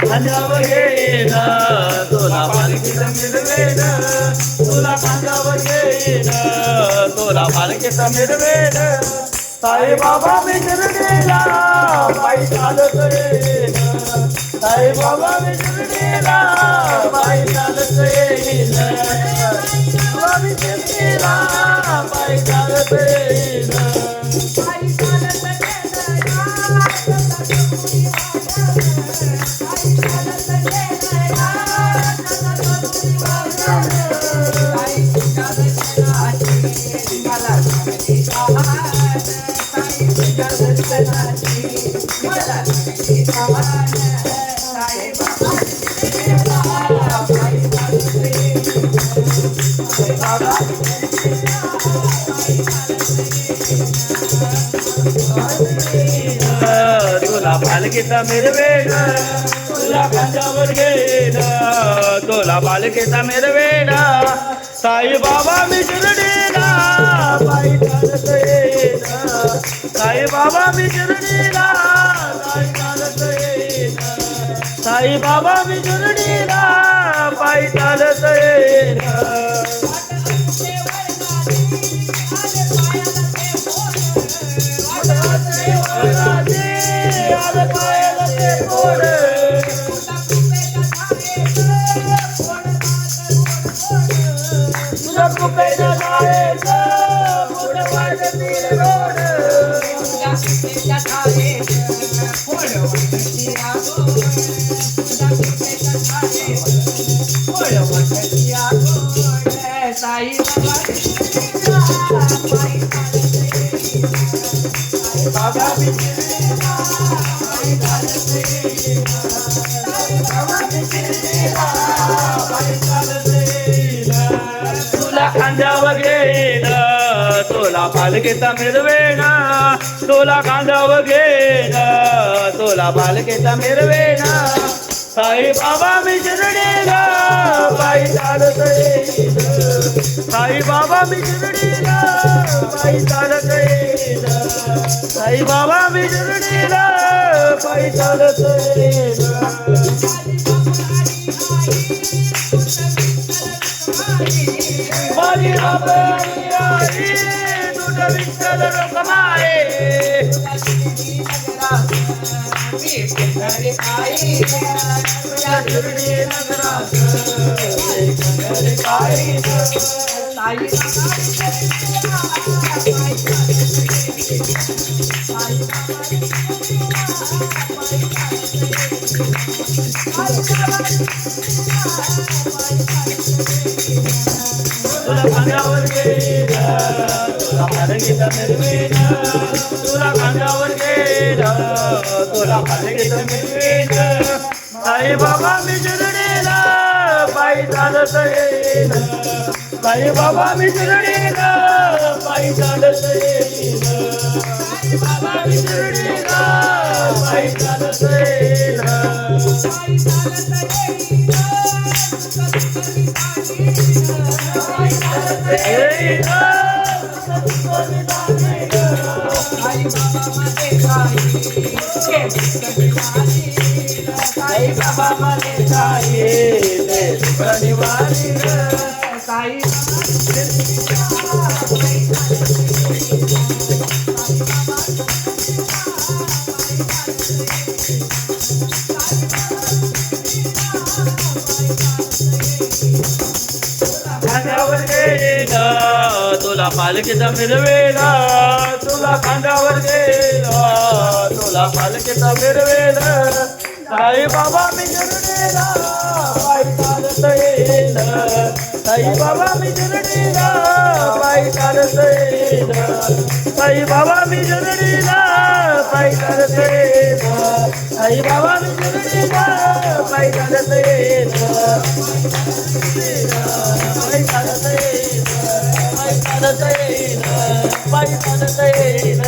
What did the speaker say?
खांद्यावर घेईन तुला पालखीत मिरवेन, तुला खांद्यावर घेईन तुला पालखीत मिरवेन. साई बाबा मी शिर्डीला पायी चालत येईन, साई बाबा मी शिर्डीला पायी चालत येईन, स्वामी शिर्डीला पायी चालत येईन. तुला पालखीत मिरवेन, तुला खांद्यावर घेईन, तुला पालखीत मिरवेन. साई बाबा मी शिर्डीला पायी चालत येईन, साई बाबा मी शिर्डीला पायी चालत येईन, साई बाबा मी शिर्डीला पायी चालत येईन. तुला खांद्यावर घेईन तुला पालखीत मिरवेन, तुला खांद्यावर घेईन तुला पालखीत मिरवेन. साई बाबा मी शिर्डीला पायी चालत येईन, साई बाबा मी शिर्डीला पायी चालत येईन, साई बाबा मी शिर्डीला पायी चालत येईन. माझी बाबाई आई तुझं विठ्ठल रखमाई, शिर्डी नगरात तुला खांद्यावर घेईन, तुला पालखीत मिरवेन, तुला खांद्यावर घेईन, तुला पालखीत मिरवेन. साई बाबा मी शिर्डीला पायी चालत येईन, साई बाबा मी शिर्डीला पायी चालत येईन, साई बाबा मी शिर्डीला पायी चालत येईन. साई बाबा मध्ये साई प्रणिवारी साई खांद्यावर घेईन तुला पालखीत मिरवेन, तुला खांद्यावर घेईन तुला पालखीत मिरवेन. साई बाबा मी शिर्डीला पायी चालत येईन, साई बाबा मी शिर्डीला पायी चालत येईन, साई बाबा मी शिर्डीला पायी चालत येईन, साई बाबा मी शिर्डीला पायी चालत येईन, पायी चालत येईन. चालत येईन, पायी चालत येईन.